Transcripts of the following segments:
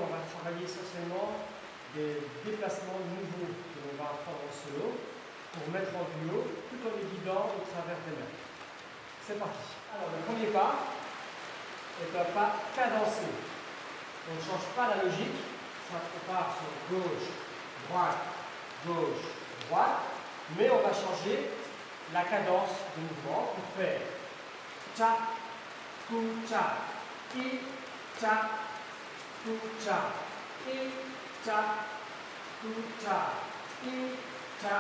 on va travailler essentiellement des déplacements nouveaux que l'on va apprendre en solo pour mettre en duo tout en les guidant au travers des mains. C'est parti. Alors le premier pas est un pas cadencé. On ne change pas la logique. On part sur gauche, droite, mais on va changer la cadence de mouvement pour faire cha, ku, cha, i, cha, ku, cha, i, cha, ku, cha, i, cha,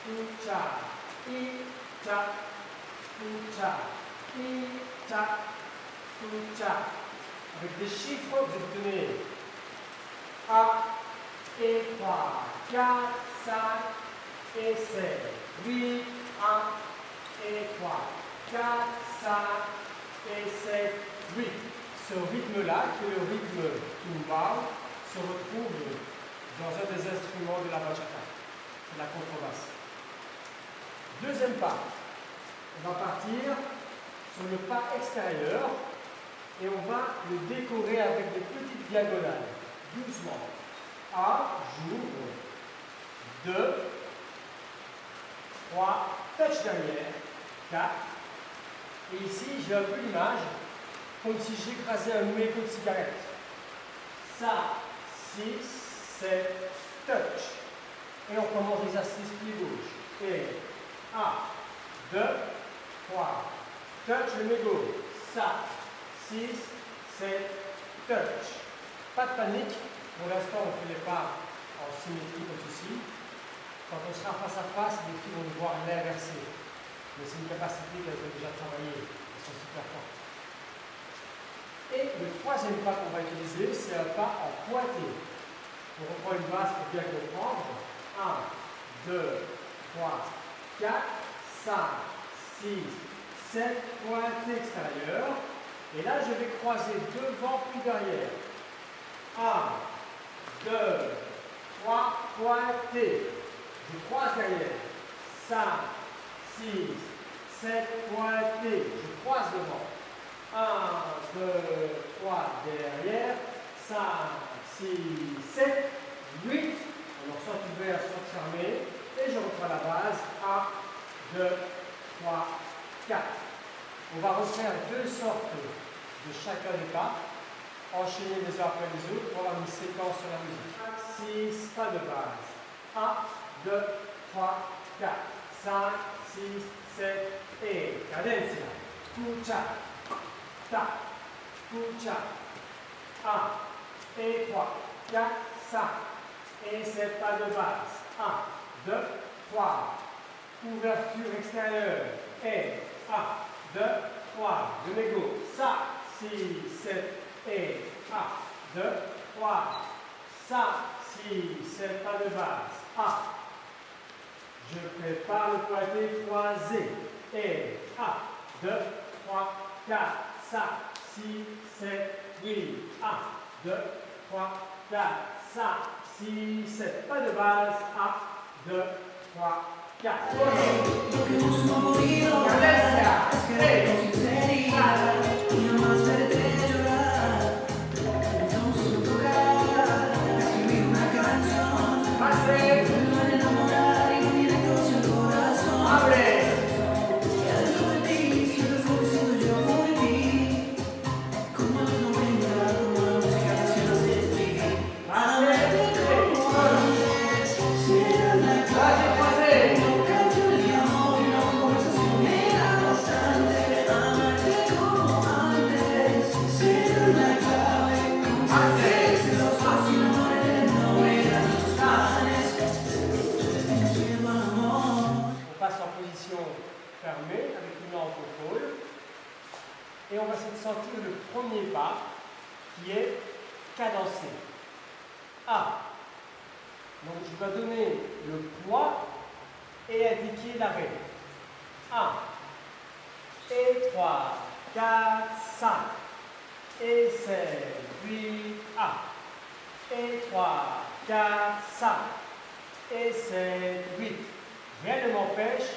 ku, cha, i, cha, ku, cha, i, cha, ku, cha. Avec des chiffres, vous obtenez 1 et 3, 4, 5 et 7, 8, 1 et 3, 4, 5 et 7, 8. Ce rythme-là, qui est le rythme tumbao, se retrouve dans un des instruments de la bachata, la contrebasse. Deuxième pas, on va partir sur le pas extérieur et on va le décorer avec des petites diagonales, doucement. 1, j'ouvre, 2, 3, touch derrière, 4. Et ici, j'ai un peu l'image comme si j'écrasais un mégot de cigarette. Ça, 6, 7, touch. Et on commence l'exercice pied gauche. Et 1, 2, 3, touch le mégot. Ça, 6, 7, touch. Pas de panique. Pour l'instant, on fait les pas en symétrie comme ceci. Quand on sera face à face, les filles vont devoir l'inverser. Mais c'est une capacité qu'elles ont déjà travaillé. Elles sont super fortes. Et le troisième pas qu'on va utiliser, c'est un pas en pointé. On reprend une base pour bien comprendre. 1, 2, 3, 4, 5, 6, 7, pointé extérieur. Et là, je vais croiser devant puis derrière. 1, 2, 3, pointé. Je croise derrière. 5, 6, 7, pointé. Je croise devant. 1, 2, 3, derrière. 5, 6, 7, 8. Alors, soit ouvert, soit fermé. Et je reprends la base. 1, 2, 3, 4. On va refaire deux sortes de chacun des pas. Enchaîner les uns après les autres pour avoir une séquence sur la musique. 6, pas de base. 1, 2, 3, 4, 5, 6, 7 et cadencia. Kucha, ta, kucha. 1 et 3, 4, 5 et 7 pas de base. 1, 2, 3. Ouverture extérieure. Et 1, 2, 3. De mégot. Ça, 6, 7 et 1, 2, 3, 5, 6, 7 pas de base. 1. Je prépare le pointé croisé. Et 1, 2, 3, 4, 5, 6, 7, 8. 1, 2, 3, 4, 5, 6, 7. Pas de base. 1, 2, 3, 4. Fermée avec une main en contrôle et on va sentir le premier pas qui est cadencé. Donc je dois donner le poids et indiquer l'arrêt. 1 et 3, 4, 5 et 7, 8, 1 et 3, 4, 5 et 7, 8. Rien ne m'empêche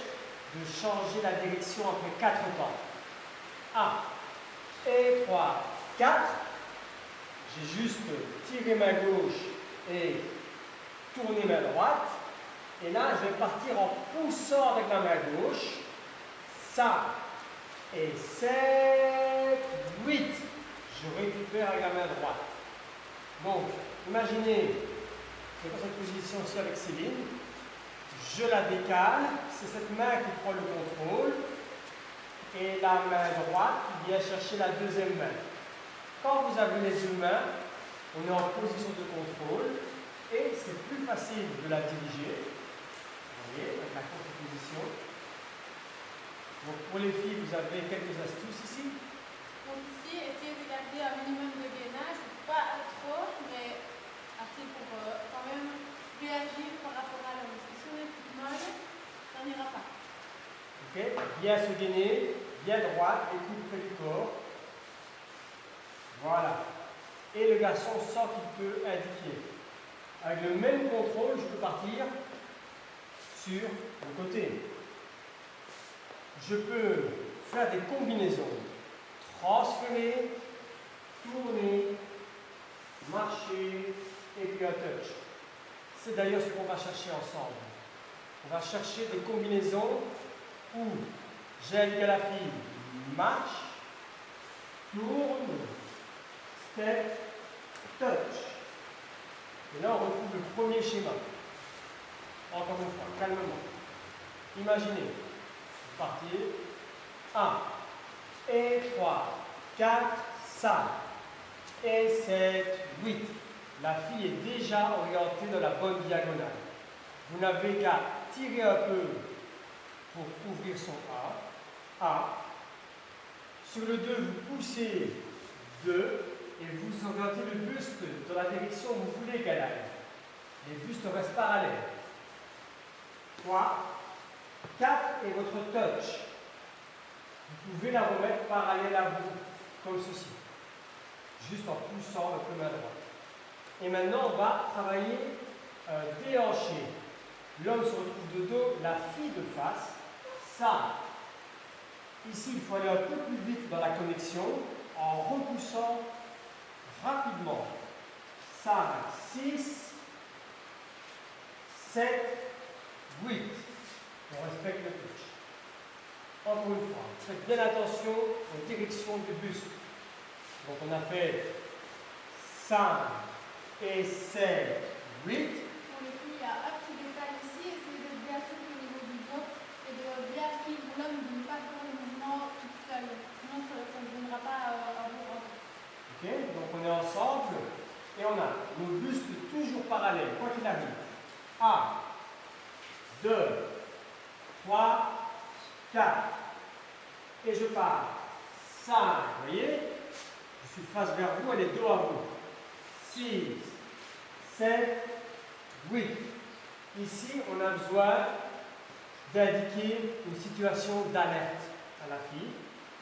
de changer la direction entre 4 temps. 1 et 3, 4. j'ai juste tiré main gauche et tourné main droite. Et là, je vais partir en poussant avec la main gauche. Ça. Et 7, 8. Je récupère avec la main droite. Donc, imaginez, c'est dans cette position-ci avec Céline. Je la décale. C'est cette main qui prend le contrôle. Et la main droite qui vient chercher la deuxième main. Quand vous avez les deux mains, on est en position de contrôle et c'est plus facile de la diriger. Vous voyez, avec la contre-position. Donc pour les filles, vous avez quelques astuces ici. Donc ici, essayez de garder un minimum de gainage, pas trop, mais assez pour quand même réagir par rapport à l'homme. Parce que si on est toute molle, ça n'ira pas. Ok, bien se gainer, bien droite, les coudes près du corps. Voilà. Et le garçon sent qu'il peut indiquer. Avec le même contrôle, je peux partir sur le côté. Je peux faire des combinaisons. Transférer, tourner, marcher et puis un touch. C'est d'ailleurs ce qu'on va chercher ensemble. On va chercher des combinaisons où j'indique à la fille marche, tourne, step, touch. Et là, on retrouve le premier schéma. Encore une fois, calmement. Imaginez, vous partez. 1, et 3, 4, 5, et 7, 8. La fille est déjà orientée dans la bonne diagonale. Vous n'avez qu'à tirer un peu pour ouvrir son A. Sur le 2, vous poussez 2 et vous orientez le buste dans la direction où vous voulez qu'elle aille. Les bustes restent parallèles. 3, 4 et votre touch. Vous pouvez la remettre parallèle à vous, comme ceci. Juste en poussant un peu main droite. Et maintenant, on va travailler déhanché. L'homme se retrouve de dos, la fille de face. Ça. Ici, il faut aller un peu plus vite dans la connexion en repoussant rapidement. 5, 6, 7, 8. On respecte le touch. Encore une fois, faites bien attention aux directions du buste. Donc on a fait 5 et 7, 8. Pour les filles, il y a un petit détail ici, essayez de bien soulever au niveau du dos et de bien suivre l'homme, de ne pas faire le mouvement toute seule. Sinon, ça ne donnera pas un bon ordre. Ok, donc on est ensemble et on a nos bustes toujours parallèles, quoi qu'il arrive. 1, 2, 3, 4. Et je pars. 5, vous voyez? Je suis face vers vous, elle est dos à vous. 6, 7, 8. Ici, on a besoin d'indiquer une situation d'alerte à la fille.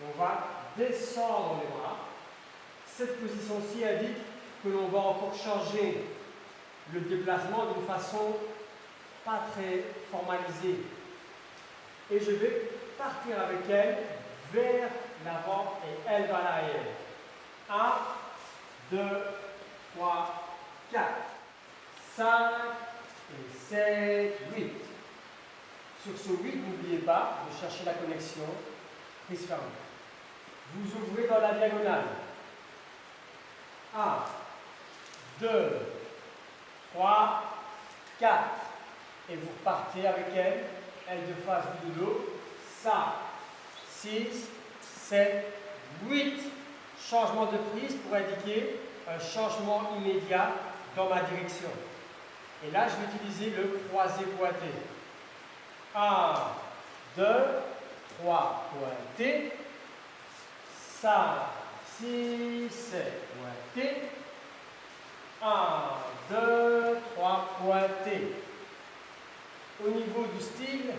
On va descendre les bras. Cette position-ci indique que l'on va encore changer le déplacement d'une façon pas très formalisée. Et je vais partir avec elle vers l'avant et elle va à l'arrière. 1, 2, 3, 4, 5 et 7, 8. Sur ce 8, n'oubliez pas de chercher la connexion prise fermée. Vous ouvrez dans la diagonale. 1, 2, 3, 4. Et vous repartez avec elle, elle de face, vous de dos. 5, 6, 7, 8. Changement de prise pour indiquer un changement immédiat dans ma direction. Et là, je vais utiliser le croisé pointé. 1, 2, 3, pointé. 5, 6, 7, pointé. 1, 2, 3, pointé. Au niveau du style,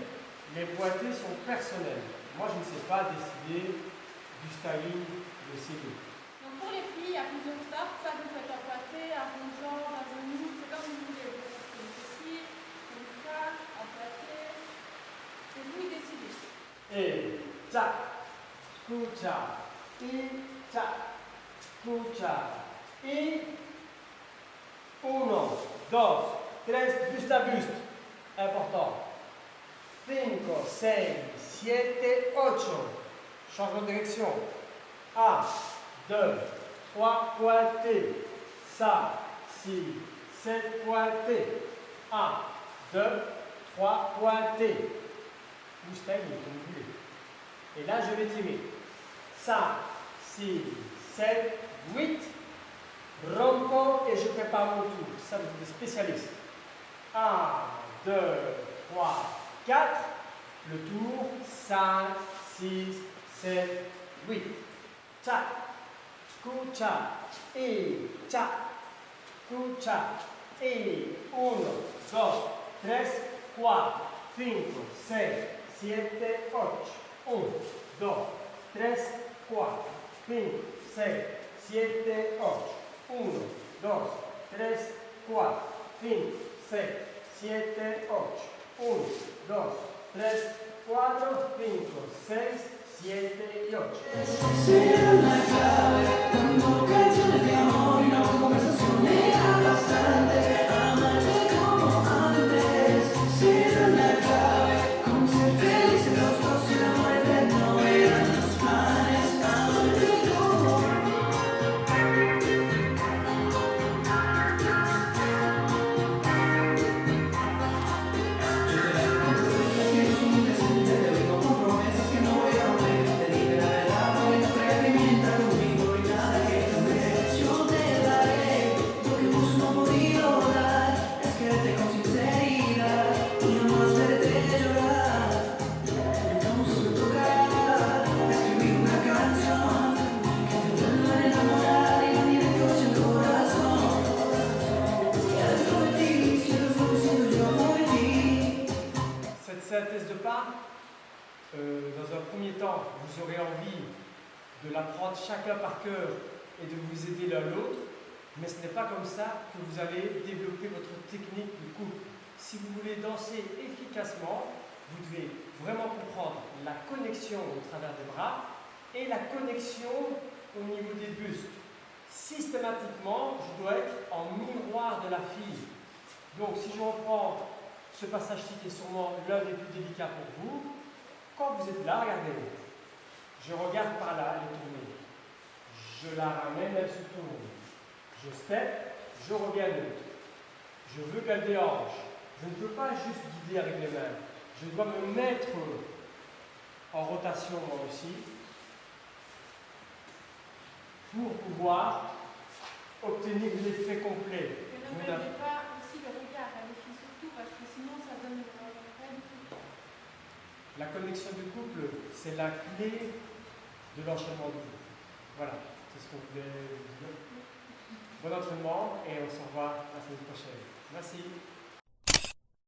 les pointés sont personnels. Moi, je ne sais pas décider du styling de ces deux. Donc pour les filles, il y a plusieurs sortes. Ça, vous faites un pointé, un rond-jambe, un genou, c'est comme vous voulez. Vous faites comme ceci, comme ça, un pointé. C'est vous qui décidez. Et tcha, kucha, et tcha, kucha, et buste à buste. Important. 5, 6, 7, 8. Changement de direction. 1, 2, 3, pointé. Ça, 6, 7, pointé. 1, 2, 3, pointé. Ou stagner, comme vous voulez. Et là, je vais tirer. 5, 6, 7, 8. Rompo et je prépare mon tour. Ça, vous êtes des spécialistes. 1, 2, 3, 4. Le tour. 5, 6, 7, 8. Cha. Cucha. Et cha. Cucha. Et 1, 2, 3, 4, 5, 6, 7, 8. 1, 2, 3, 4, 5, 6, 7, 8. 1, 2, 3, 4, 5, 6, 7, 8. 1, 2, 3, 4, 5, 6, 7, 8. Sei la chiave, quando canzoni di amore, una conversazione abbastante, amate como antes. Sei la clave, como ser felices los dos y el amor eterno eran los planes, amate como. Yo te la promesas que no son indecentes, te vengo con promesas que no voy a romper. Te dije la verdad, no me entrega que mienta conmigo y nada que cambiar. Yo te daré lo que vos no has podido dar, es quererte con sinceridad y no más verte llorar. Entonces me tocará escribir una canción que te vuelva a enamorar y venir en coche el corazón. Y adentro de ti siento lo que siento yo por ti. Cette synthèse de pas, dans un premier temps, vous aurez envie de l'apprendre chacun par cœur et de vous aider l'un l'autre, mais ce n'est pas comme ça que vous allez développer votre technique de couple. Si vous voulez danser efficacement, vous devez vraiment comprendre la connexion au travers des bras et la connexion au niveau des bustes. Systématiquement, je dois être en miroir de la fille. Donc, si je reprends ce passage-ci qui est sûrement l'un des plus délicats pour vous, quand vous êtes là, regardez, je regarde par là, elle est tournée. Je la ramène, elle se tourne. Je step, je reviens neutre. Je veux qu'elle déhanche. Je ne peux pas juste guider avec les mains. Je dois me mettre en rotation moi aussi pour pouvoir obtenir l'effet complet. Et ne perdez pas aussi le regard, réfléchissez surtout parce que sinon ça donne pas du tout. La connexion du couple, c'est la clé de l'enchaînement du couple. Voilà, c'est ce qu'on voulait vous dire. Bon entraînement et on se revoit la semaine prochaine. Merci.